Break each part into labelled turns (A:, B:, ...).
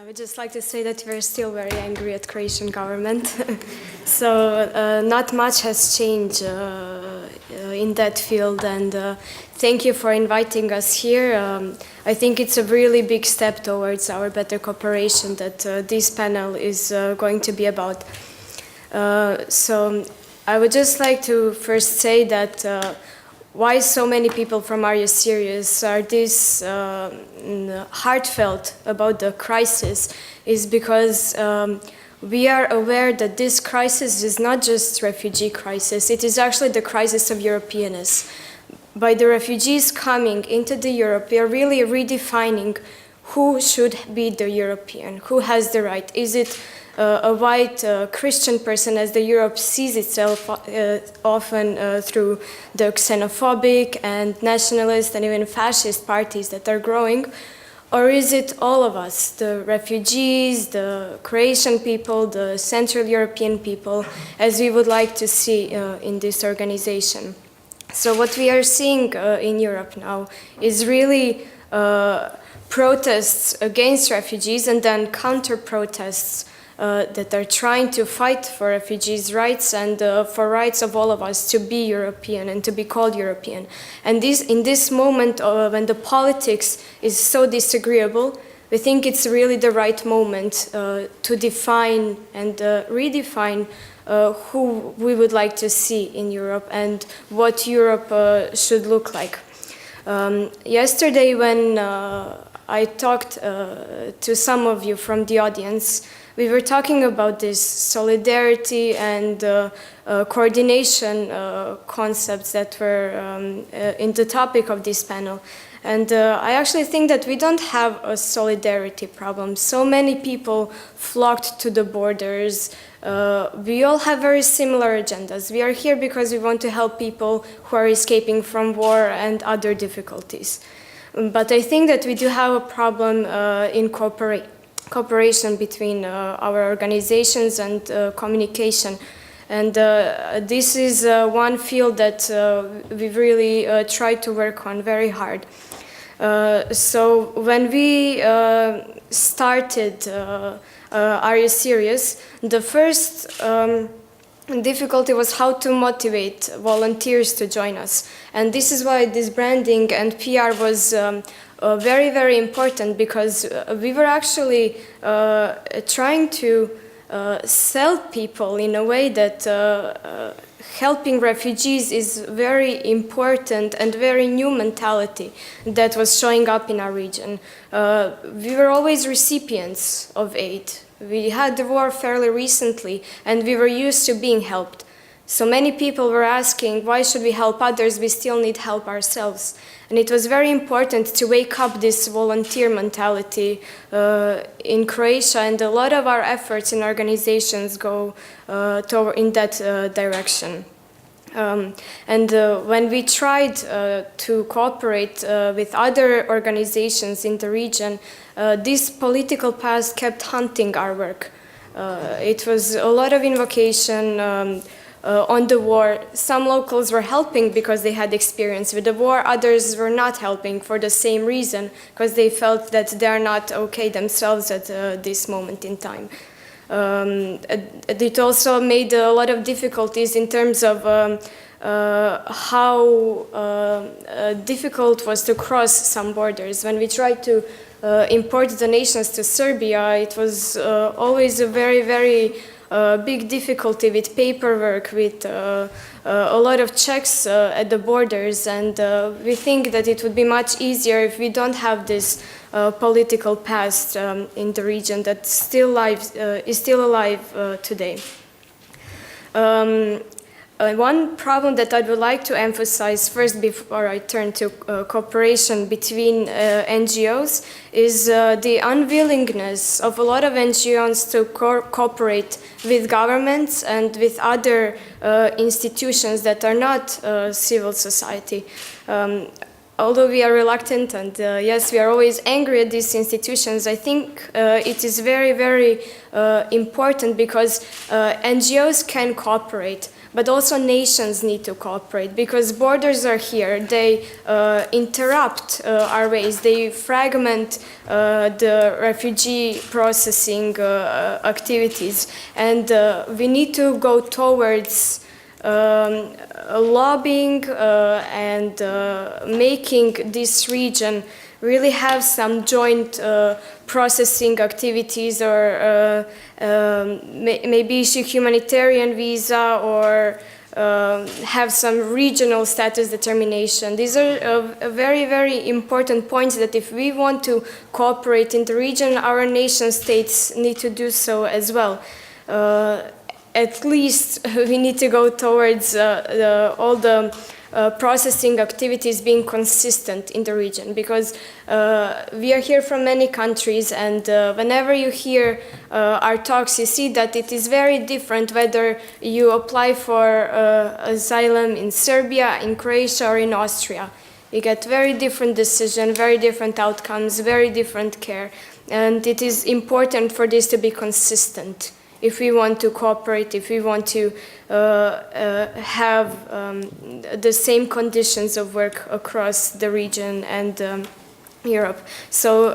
A: I would just like to say that we're still very angry at Croatian government. So not much has changed in that field, and thank you for inviting us here. I think it's a really big step towards our better cooperation that this panel is going to be about. So I would just like to first say that why so many people from Are You Serious are this heartfelt about the crisis is because we are aware that this crisis is not just refugee crisis, it is actually the crisis of Europeanness. By the refugees coming into the Europe, we are really redefining who should be the European, who has the right. Is it a white Christian person, as the Europe sees itself often through the xenophobic and nationalist and even fascist parties that are growing? Or is it all of us, the refugees, the Croatian people, the Central European people, as we would like to see in this organization? So what we are seeing in Europe now is really protests against refugees and then counter-protests that are trying to fight for refugees' rights and for rights of all of us to be European and to be called European. And in this moment when the politics is so disagreeable, we think it's really the right moment to define and redefine who we would like to see in Europe and what Europe should look like. Yesterday when I talked to some of you from the audience, we were talking about this solidarity and coordination concepts that were in the topic of this panel. And I actually think that we don't have a solidarity problem. So many people flocked to the borders. We all have very similar agendas. We are here because we want to help people who are escaping from war and other difficulties. But I think that we do have a problem in cooperation between our organizations and communication. And this is one field that we really try to work on very hard. So when we started Are You Serious? The first difficulty was how to motivate volunteers to join us. And this is why this branding and PR was very, very important, because we were actually trying to sell people in a way that helping refugees is very important and very new mentality that was showing up in our region. We were always recipients of aid. We had the war fairly recently and we were used to being helped. So many people were asking, why should we help others? We still need help ourselves. And it was very important to wake up this volunteer mentality in Croatia, and a lot of our efforts in organizations go in that direction. And when we tried to cooperate with other organizations in the region, this political past kept hunting our work. It was a lot of invocation on the war. Some locals were helping because they had experience with the war, others were not helping for the same reason, because they felt that they are not okay themselves at this moment in time. It also made a lot of difficulties in terms of how difficult was to cross some borders. When we tried to import donations to Serbia, it was always a very, very big difficulty with paperwork, with a lot of checks at the borders, and we think that it would be much easier if we don't have this political past in the region that is still alive today. One problem that I would like to emphasize first before I turn to cooperation between NGOs is the unwillingness of a lot of NGOs to cooperate with governments and with other institutions that are not civil society. Although we are reluctant and yes, we are always angry at these institutions, I think it is very, very important because NGOs can cooperate. but also nations need to cooperate, because borders are here. They interrupt our ways. They fragment the refugee processing activities. And we need to go towards lobbying and making this region really have some joint processing activities, or maybe issue humanitarian visa, or have some regional status determination. These are very, very important points that if we want to cooperate in the region, our nation states need to do so as well. At least we need to go towards all the processing activities being consistent in the region, because we are here from many countries, and whenever you hear our talks, you see that it is very different whether you apply for asylum in Serbia, in Croatia, or in Austria. You get very different decisions, very different outcomes, very different care, and it is important for this to be consistent if we want to cooperate, if we want to have the same conditions of work across the region and Europe. So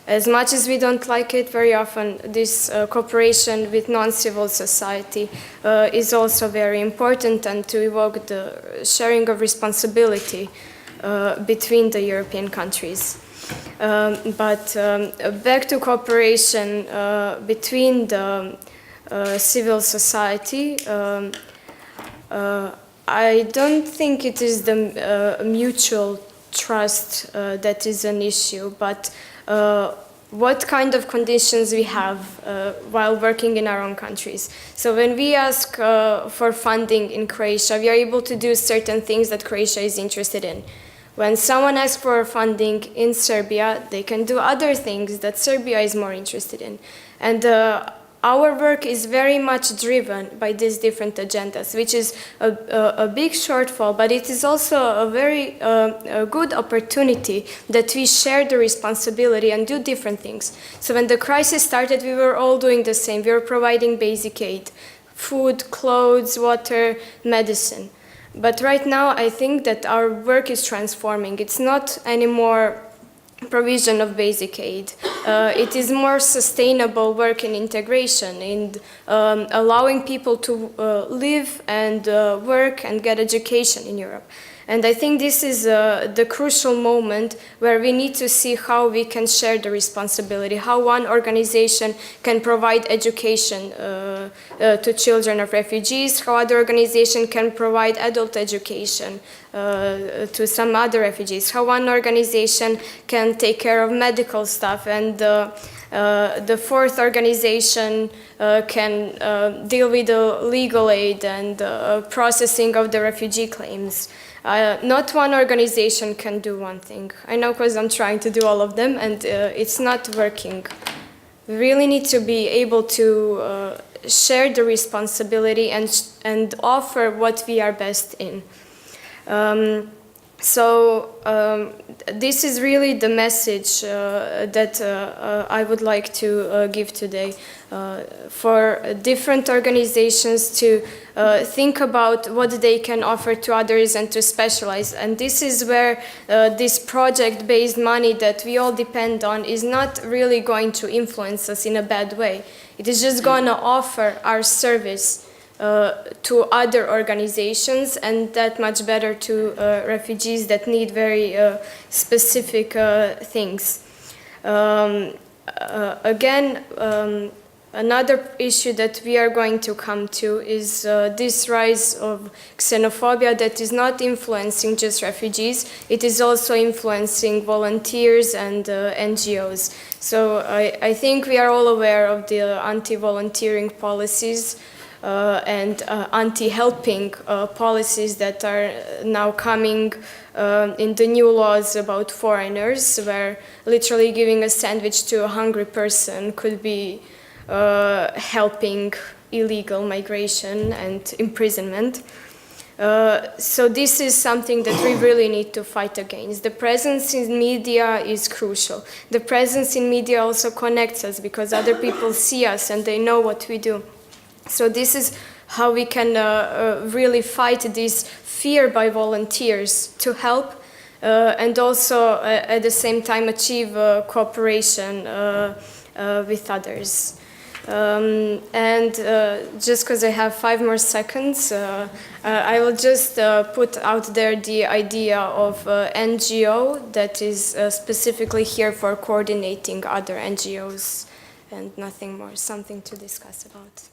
A: as much as we don't like it, very often this cooperation with non-civil society is also very important, and to evoke the sharing of responsibility between the European countries. But back to cooperation between the civil society, I don't think it is the mutual trust that is an issue, but what kind of conditions we have while working in our own countries. So when we ask for funding in Croatia, we are able to do certain things that Croatia is interested in. When someone asks for funding in Serbia, they can do other things that Serbia is more interested in. And our work is very much driven by these different agendas, which is a big shortfall, but it is also a very good opportunity that we share the responsibility and do different things. So when the crisis started, we were all doing the same. We were providing basic aid, food, clothes, water, medicine. But right now, I think that our work is transforming. It's not anymore provision of basic aid. It is more sustainable work in integration, in allowing people to live and work and get education in Europe. And I think this is the crucial moment where we need to see how we can share the responsibility, how one organization can provide education to children of refugees, how other organization can provide adult education to some other refugees, how one organization can take care of medical stuff, and the fourth organization can deal with the legal aid and processing of the refugee claims. Not one organization can do one thing. I know, because I'm trying to do all of them, and it's not working. We really need to be able to share the responsibility and offer what we are best in. This is really the message that I would like to give today, for different organizations to think about what they can offer to others and to specialize. And this is where this project-based money that we all depend on is not really going to influence us in a bad way. It is just going to offer our service to other organizations, and that much better to refugees that need very specific things. Another issue that we are going to come to is this rise of xenophobia that is not influencing just refugees, it is also influencing volunteers and NGOs. So I think we are all aware of the anti-volunteering policies and anti-helping policies that are now coming in the new laws about foreigners, where literally giving a sandwich to a hungry person could be helping illegal migration and imprisonment. So this is something that we really need to fight against. The presence in media is crucial. The presence in media also connects us, because other people see us and they know what we do. So this is how we can really fight this fear by volunteers to help, and also at the same time achieve cooperation with others. And just because I have 5 more seconds, I will just put out there the idea of NGO that is specifically here for coordinating other NGOs, and nothing more, something to discuss about.